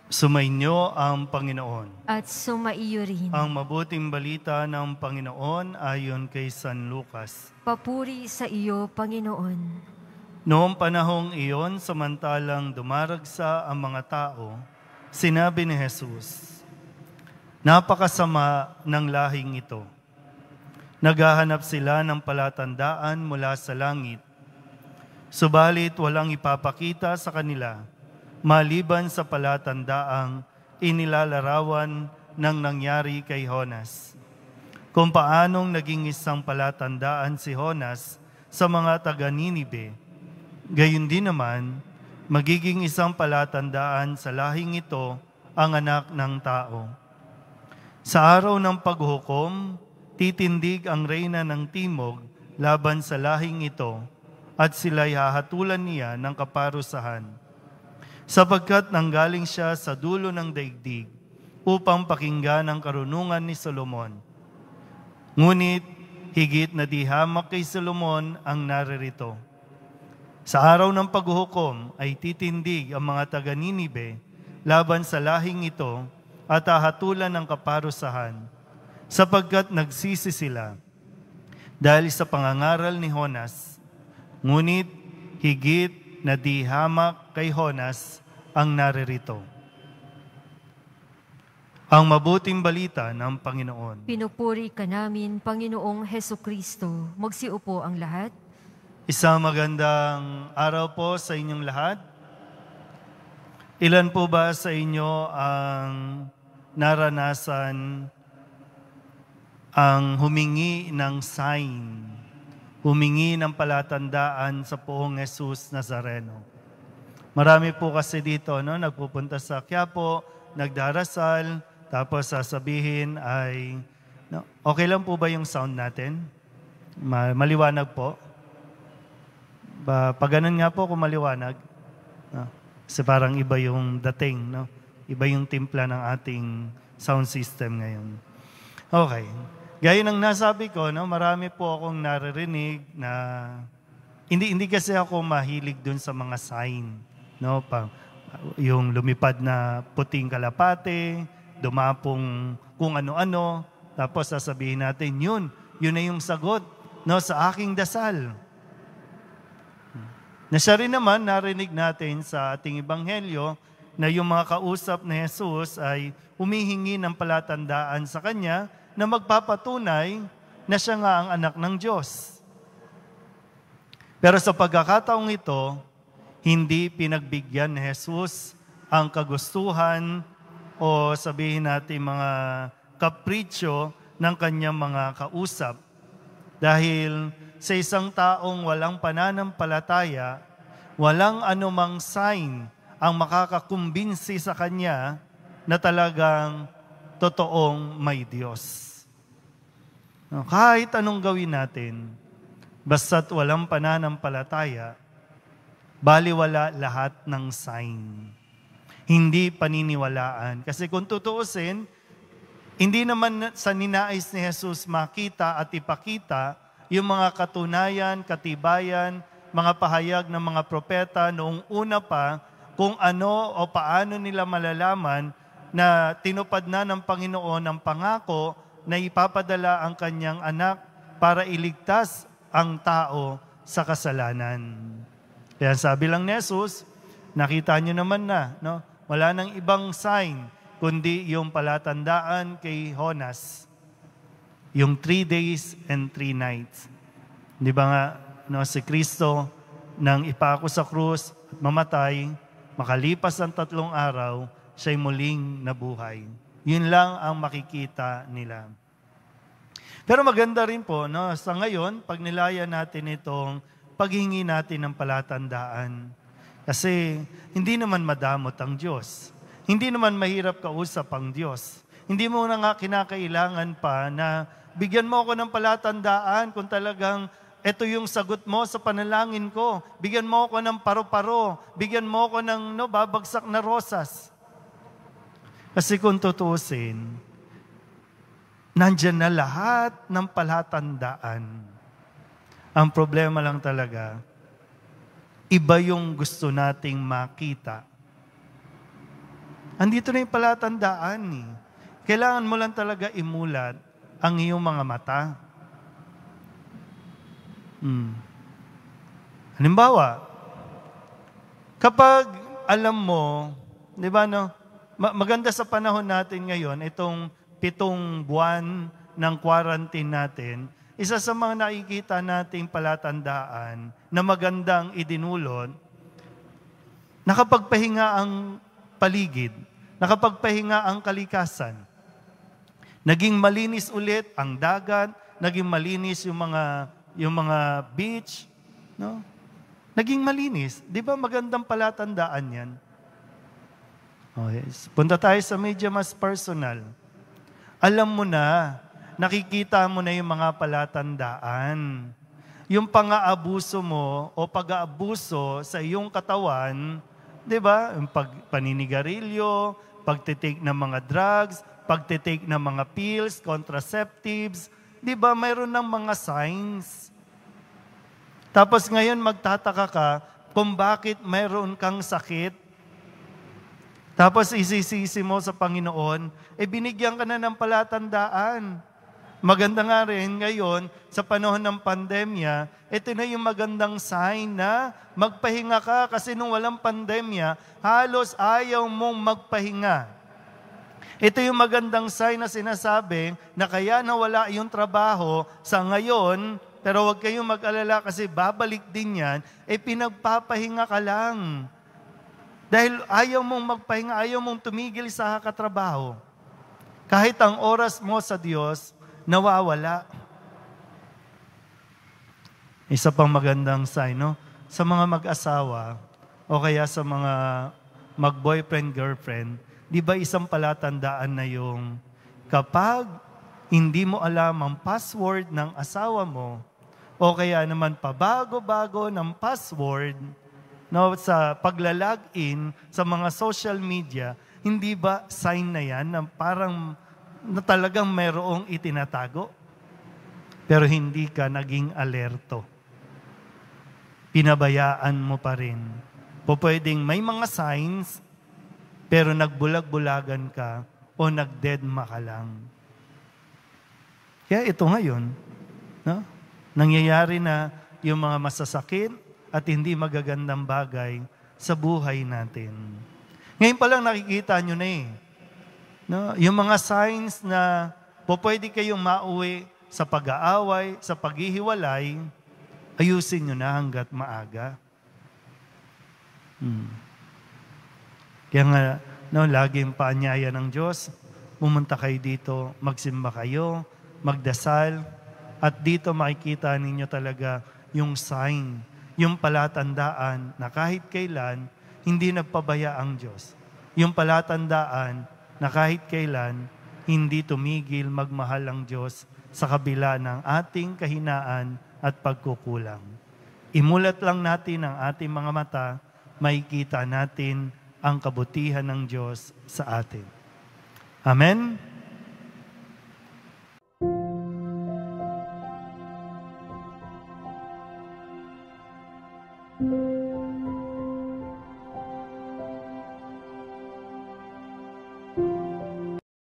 Sumainyo ang Panginoon. At sumaiyo rin. Ang mabuting balita ng Panginoon ayon kay San Lucas. Papuri sa iyo, Panginoon. Noong panahong iyon, samantalang dumaragsa ang mga tao, sinabi ni Jesus, "Napakasama ng lahing ito. Naghahanap sila ng palatandaan mula sa langit, subalit walang ipapakita sa kanila, maliban sa palatandaang inilalarawan ng nangyari kay Jonas. Kung paanong naging isang palatandaan si Jonas sa mga taga-Ninibe, gayon din naman, magiging isang palatandaan sa lahing ito ang anak ng tao. Sa araw ng paghukom, titindig ang reyna ng timog laban sa lahing ito at sila'y hahatulan niya ng kaparusahan. Sapagkat nanggaling siya sa dulo ng daigdig upang pakinggan ang karunungan ni Solomon. Ngunit higit na di hamak kay Solomon ang naririto. Sa araw ng paghuhukom ay titindig ang mga taga-Ninibe laban sa lahing ito at hahatulan ng kaparusahan, sapagkat nagsisi sila dahil sa pangangaral ni Jonas. Ngunit higit na di hamak kay Jonas ang naririto." Ang mabuting balita ng Panginoon. Pinupuri ka namin, Panginoong Hesukristo. Magsiupo ang lahat. Isang magandang araw po sa inyong lahat. Ilan po ba sa inyo ang naranasan ang humingi ng sign, humingi ng palatandaan sa poong Jesus Nazareno? Marami po kasi dito, nagpupunta sa Quiapo, nagdarasal, tapos sasabihin ay, okay lang po ba yung sound natin? Maliwanag po? Pag ganun nga po kung maliwanag, kasi parang iba yung dating, iba yung timpla ng ating sound system ngayon. Okay. Gaya ng nasabi ko, marami po akong naririnig na hindi kasi ako mahilig dun sa mga sign. Yung lumipad na puting kalapate, dumapong kung ano-ano, tapos sasabihin natin, yun na yung sagot sa aking dasal. Na siya rin naman, narinig natin sa ating ebanghelyo na yung mga kausap ni Jesus ay humihingi ng palatandaan sa kanya na magpapatunay na siya nga ang anak ng Diyos. Pero sa pagkakataong ito, hindi pinagbigyan ni Jesus ang kagustuhan o sabihin natin mga kapritsyo ng kanyang mga kausap. Dahil sa isang taong walang pananampalataya, walang anumang sign ang makakakumbinsi sa kanya na talagang totoong may Diyos. Kahit anong gawin natin, basta't walang pananampalataya, baliwala lahat ng sign. Hindi paniniwalaan. Kasi kung tutuusin, hindi naman sa ninais ni Jesus makita at ipakita yung mga katunayan, katibayan, mga pahayag ng mga propeta noong una pa kung ano o paano nila malalaman na tinupad na ng Panginoon ang pangako na ipapadala ang kanyang anak para iligtas ang tao sa kasalanan. Kaya sabi lang ni Jesus, nakita nyo naman na, wala nang ibang sign kundi yung palatandaan kay Jonas. Yung 3 days and 3 nights. Di ba nga, si Kristo nang ipako sa krus at mamatay, makalipas ang 3 araw, siya'y muling nabuhay. Yun lang ang makikita nila. Pero maganda rin po, sa ngayon, pag nilaya natin itong paghingi natin ng palatandaan. Kasi hindi naman madamot ang Diyos. Hindi naman mahirap kausap ang Diyos. Hindi mo na nga kinakailangan pa na bigyan mo ako ng palatandaan kung talagang ito yung sagot mo sa panalangin ko. Bigyan mo ako ng paro-paro. Bigyan mo ako ng babagsak na rosas. Kasi kung tutusin, nandyan na lahat ng palatandaan. Ang problema lang talaga, iba yung gusto nating makita Andito na yung palatandaan eh. Kailangan mo lang talaga imulat ang iyong mga mata. Halimbawa, kapag alam mo, di ba no, maganda sa panahon natin ngayon, itong 7 buwan ng quarantine natin, isa sa mga nakikita nating palatandaan na magandang idinulot, nakapagpahinga ang paligid, nakapagpahinga ang kalikasan. Naging malinis ulit ang dagat, naging malinis yung mga beach, no? Naging malinis. Di ba magandang palatandaan yan? Okay. Punta tayo sa medyo mas personal. Alam mo na, nakikita mo na yung mga palatandaan. Yung pang-aabuso mo o pag-aabuso sa iyong katawan, di ba? Yung paninigarilyo, pagtitake ng mga drugs, pagtitake ng mga pills, contraceptives, di ba? Mayroon ng mga signs. Tapos ngayon magtataka ka kung bakit mayroon kang sakit. Tapos isisisi mo sa Panginoon, binigyan ka na ng palatandaan. Maganda nga rin ngayon, sa panahon ng pandemya, ito na yung magandang sign na magpahinga ka kasi nung walang pandemya, halos ayaw mong magpahinga. Ito yung magandang sign na sinasabi na kaya nawala yung trabaho sa ngayon, pero huwag kayong mag-alala kasi babalik din yan, pinagpapahinga ka lang. Dahil ayaw mong magpahinga, ayaw mong tumigil sa katrabaho. Kahit ang oras mo sa Diyos, nawawala. Isa pang magandang sign, no? Sa mga mag-asawa, o kaya sa mga mag-boyfriend, girlfriend, di ba isang palatandaan na yung kapag hindi mo alam ang password ng asawa mo, o kaya naman pabago-bago ng password, no, sa pagla-login sa mga social media, hindi ba sign na yan na parang na talagang mayroong itinatago? Pero hindi ka naging alerto. Pinabayaan mo pa rin. Pwedeng may mga signs, pero nagbulag-bulagan ka o nagdedma ka lang. Kaya ito ngayon, no? Nangyayari na yung mga masasakit at hindi magagandang bagay sa buhay natin. Ngayon pa lang nakikita nyo na eh. No? Yung mga signs na pwede kayong mauwi sa pag-aaway, sa paghihiwalay, ayusin nyo na hanggat maaga. Kaya nga, no, laging paanyaya ng Diyos, pumunta kayo dito, magsimba kayo, magdasal, at dito makikita ninyo talaga yung sign, yung palatandaan na kahit kailan, hindi nagpabaya ang Diyos. Yung palatandaan na kahit kailan, hindi tumigil magmahal ang Diyos sa kabila ng ating kahinaan at pagkukulang. Imulat lang natin ang ating mga mata, makikita natin ang kabutihan ng Diyos sa atin. Amen? Thank you.